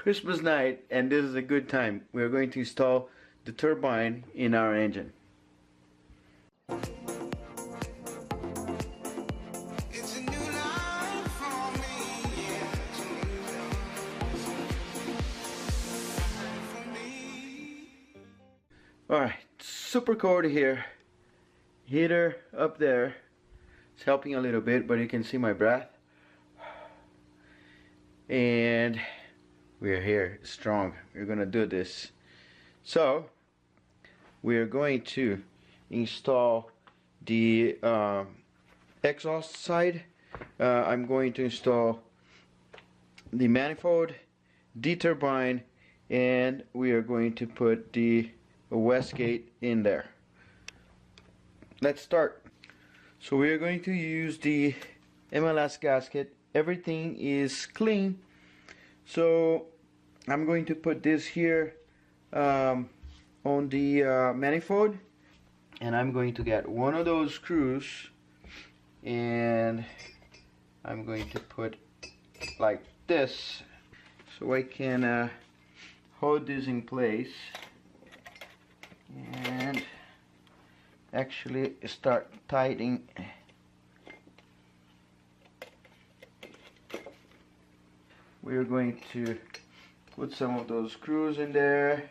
Christmas night, and this is a good time. We're going to install the turbine in our engine. Alright, super cold here. Heater up there. It's helping a little bit, but you can see my breath. And we're here, strong. We're gonna do this. So we're going to install the exhaust side. I'm going to install the manifold, the turbine, and we are going to put the wastegate in there. Let's start. So we are going to use the MLS gasket. Everything is clean, so I'm going to put this here on the manifold, and I'm going to get one of those screws, and I'm going to put like this so I can hold this in place and actually start tightening. We're going to put some of those screws in there.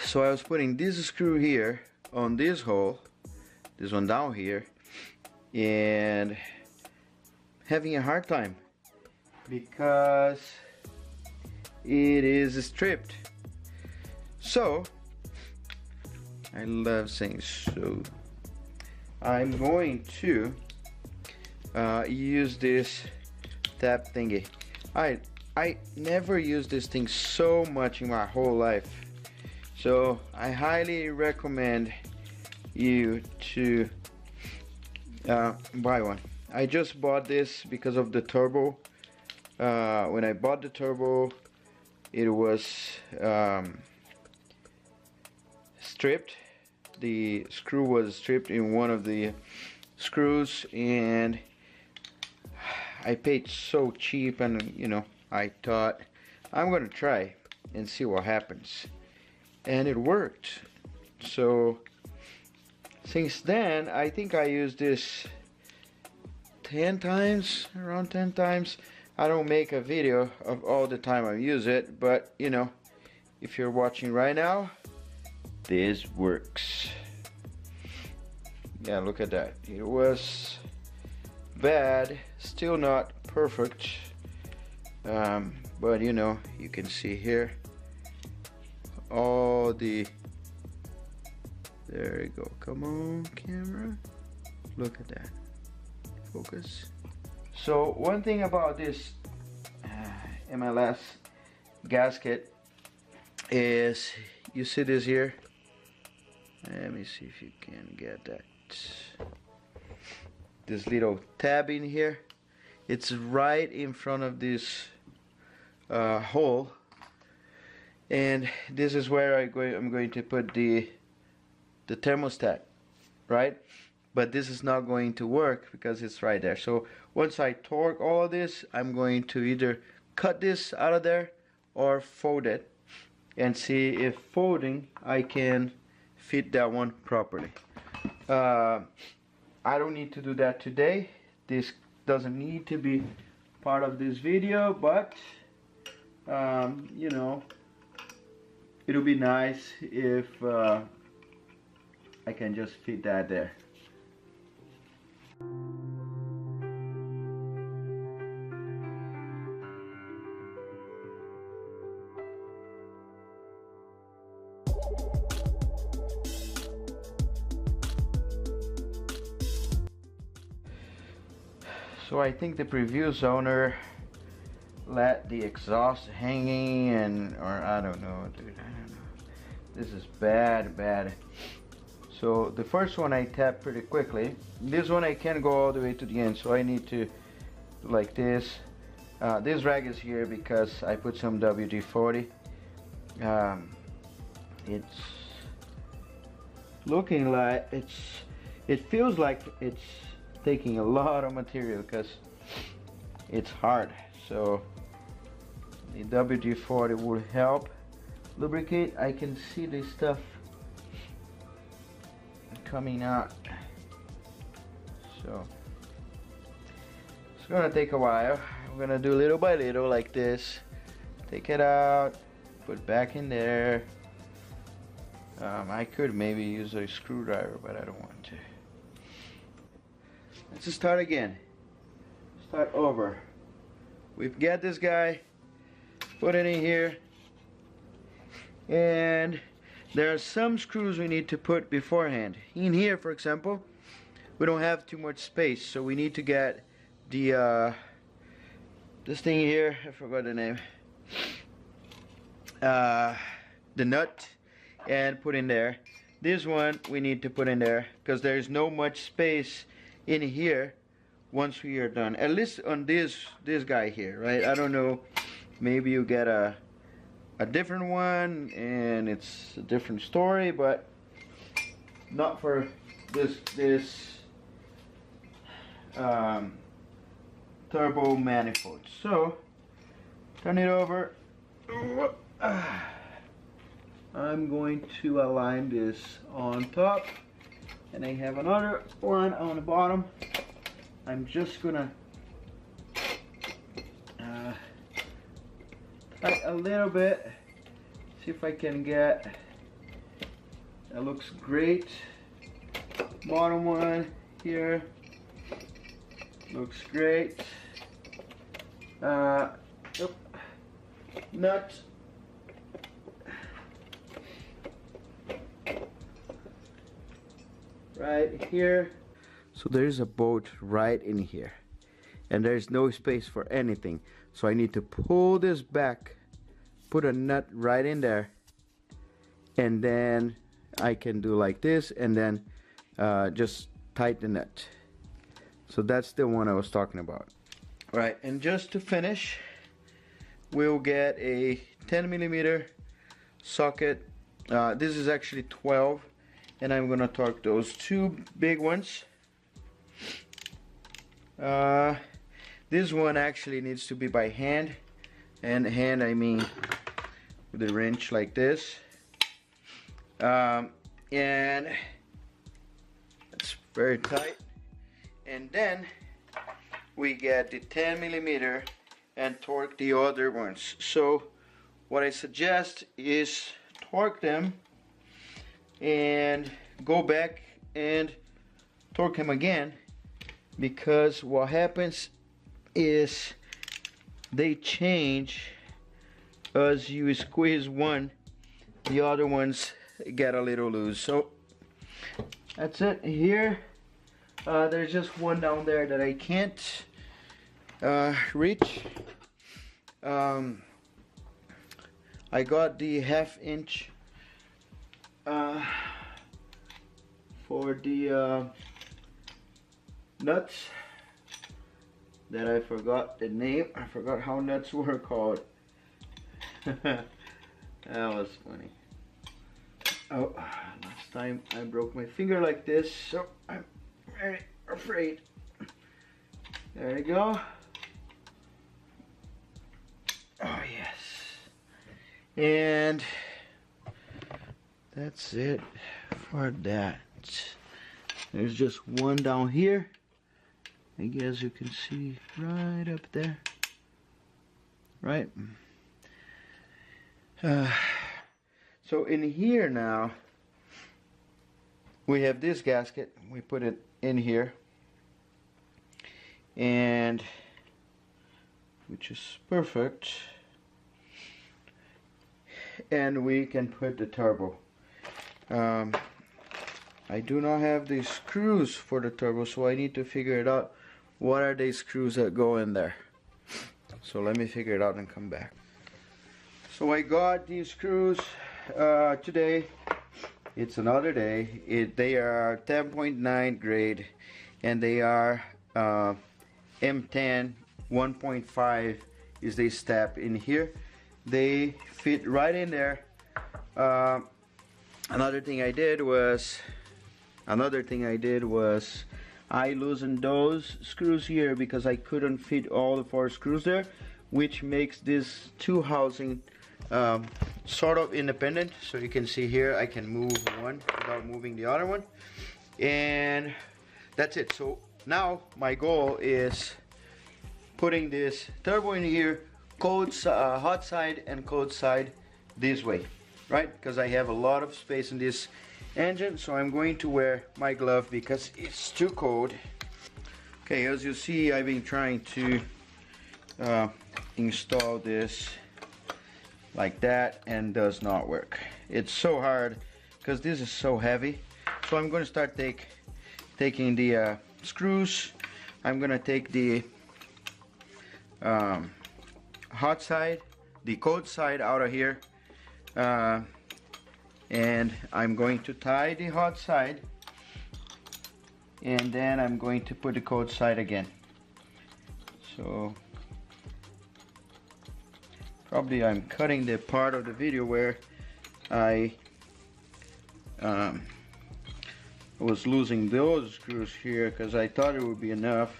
So I was putting this screw here on this hole, this one down here, and having a hard time because it is stripped. So I love saying so. I'm going to use this tap thingy. I never used this thing so much in my whole life. So I highly recommend you to buy one. I just bought this because of the turbo. When I bought the turbo, it was stripped. The screw was stripped in one of the screws, and I paid so cheap, and you know, I thought I'm gonna try and see what happens. And it worked. So since then, I think I used this 10 times, around 10 times. I don't make a video of all the time I use it, but you know, if you're watching right now, this works. Yeah, look at that. It was bad, still not perfect, but you know, you can see here all the, there you go, come on camera, look at that, focus. So one thing about this MLS gasket is, you see this here, let me see if you can get that, this little tab in here, it's right in front of this hole. And this is where I'm going to put the thermostat, right? But this is not going to work because it's right there. So once I torque all of this, I'm going to either cut this out of there or fold it and see if folding I can fit that one properly. I don't need to do that today. This doesn't need to be part of this video, but you know, it'll be nice if I can just fit that there. So I think the previous owner let the exhaust hanging, and or I don't know, dude, I don't know. This is bad. So the first one I tap pretty quickly. This one I can't go all the way to the end, so I need to do like this. This rag is here because I put some WD-40. It's looking like it feels like it's taking a lot of material because it's hard. So the WD-40 will help lubricate. I can see this stuff coming out, so it's gonna take a while. I'm gonna do little by little like this. Take it out, put back in there. I could maybe use a screwdriver, but I don't want to. Let's start again. Start over. We've got this guy, put it in here, and there are some screws we need to put beforehand. In here, for example, we don't have too much space, so we need to get the this thing here, I forgot the name, the nut, and put in there. This one we need to put in there because there's no much space in here once we are done. At least on this guy here, right? I don't know, maybe you get a different one and it's a different story, but not for this turbo manifold. So turn it over. I'm going to align this on top, and I have another one on the bottom. I'm just gonna tight a little bit, see if I can get, that looks great. Bottom one here looks great. Nut, right here. So there's a bolt right in here, and there's no space for anything. So I need to pull this back, put a nut right in there, and then I can do like this, and then just tighten the nut. So that's the one I was talking about. Right, and just to finish, we'll get a 10mm socket. This is actually 12, and I'm gonna torque those two big ones. This one actually needs to be by hand, and hand I mean with a wrench like this, and it's very tight. And then we get the 10mm and torque the other ones. So what I suggest is torque them and go back and torque them again, because what happens is they change as you squeeze one, the other ones get a little loose. So that's it here. There's just one down there that I can't reach. I got the 1/2 inch for the nuts that I forgot the name. I forgot how nuts were called. That was funny. Oh, last time I broke my finger like this, so I'm very afraid. There you go. Oh yes. And that's it for that. There's just one down here. I guess you can see right up there. Right? So in here now, we have this gasket. We put it in here, and which is perfect. And we can put the turbo. I do not have the screws for the turbo, so I need to figure it out. What are these screws that go in there? So let me figure it out and come back. So I got these screws today. It's another day. They are 10.9 grade, and they are M10 1.5 is the step in here. They fit right in there. Another thing I did was I loosened those screws here because I couldn't fit all the 4 screws there, which makes this 2 housing sort of independent. So you can see here I can move one without moving the other one, and that's it. So now my goal is putting this turbo in here, hot side and cold side this way, right? Because I have a lot of space in this engine. So I'm going to wear my glove because it's too cold. Okay, as you see, I've been trying to install this like that, and does not work. It's so hard because this is so heavy. So I'm going to start taking the screws. I'm going to take the hot side, the cold side out of here, and I'm going to tie the hot side, and then I'm going to put the cold side again. So probably I'm cutting the part of the video where I was losing those screws here, because I thought it would be enough,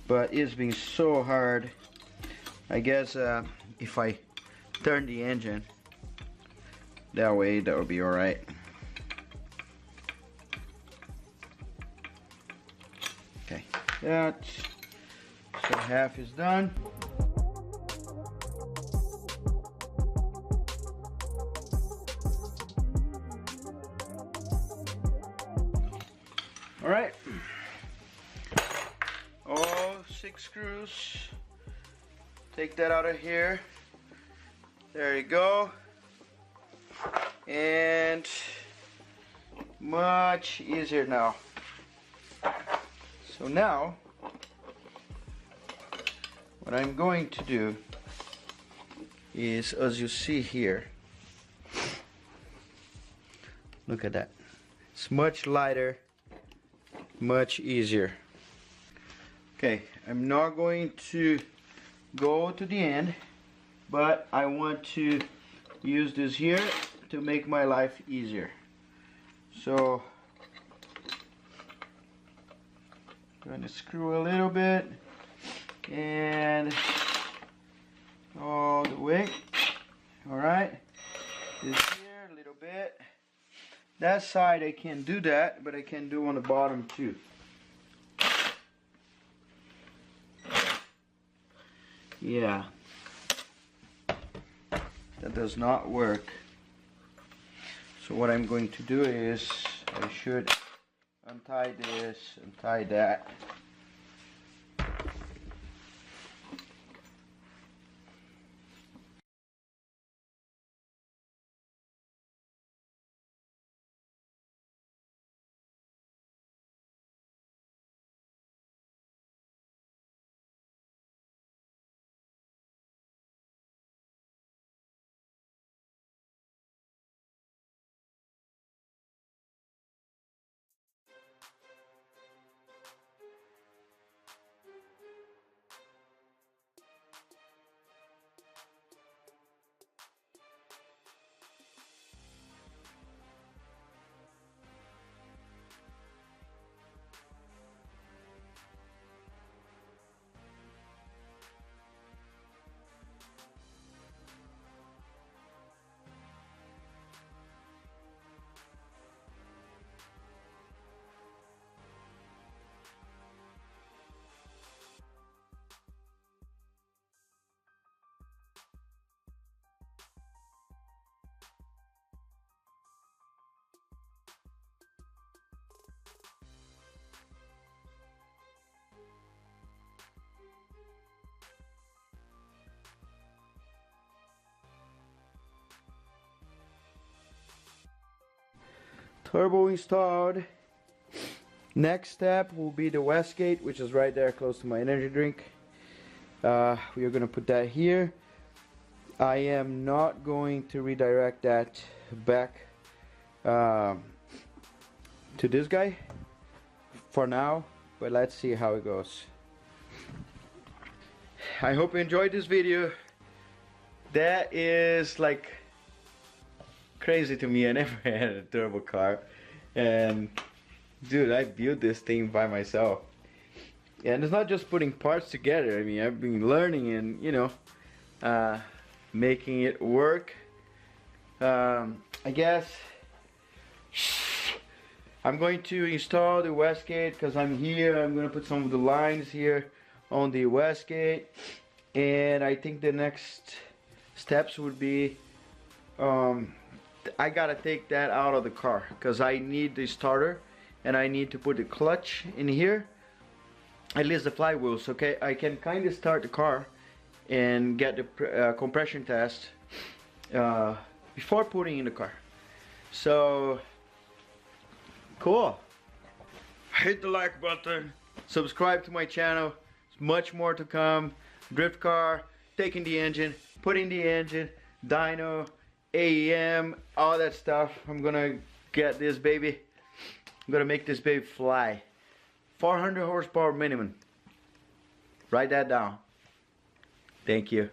but it's been so hard. I guess if I turn the engine that way, that would be alright. Okay, that, so half is done. Alright, all 6 screws. Take that out of here. There you go. And much easier now. So now what I'm going to do is, as you see here, look at that. It's much lighter, much easier. Okay, I'm not going to go to the end, but I want to use this here to make my life easier. So I'm going to screw a little bit and all the way. Alright, this here a little bit. That side I can do that, but I can do on the bottom too. Yeah, that does not work. So what I'm going to do is I should untie this, untie that. Turbo installed. Next step will be the wastegate, which is right there close to my energy drink. We are gonna put that here. I am not going to redirect that back to this guy for now, but let's see how it goes. I hope you enjoyed this video. That is like crazy to me. I never had a turbo car, and dude, I built this thing by myself. And it's not just putting parts together. I mean, I've been learning and, you know, making it work. I guess I'm going to install the wastegate because I'm here. I'm going to put some of the lines here on the wastegate. And I think the next steps would be, I gotta take that out of the car because I need the starter and I need to put the clutch in here. At least the flywheels, okay? I can kind of start the car and get the compression test before putting in the car. So, cool. Hit the like button, subscribe to my channel. There's much more to come. Drift car, taking the engine, putting the engine, dyno, AEM, all that stuff. I'm gonna get this baby. I'm gonna make this baby fly. 400 horsepower minimum. Write that down. Thank you.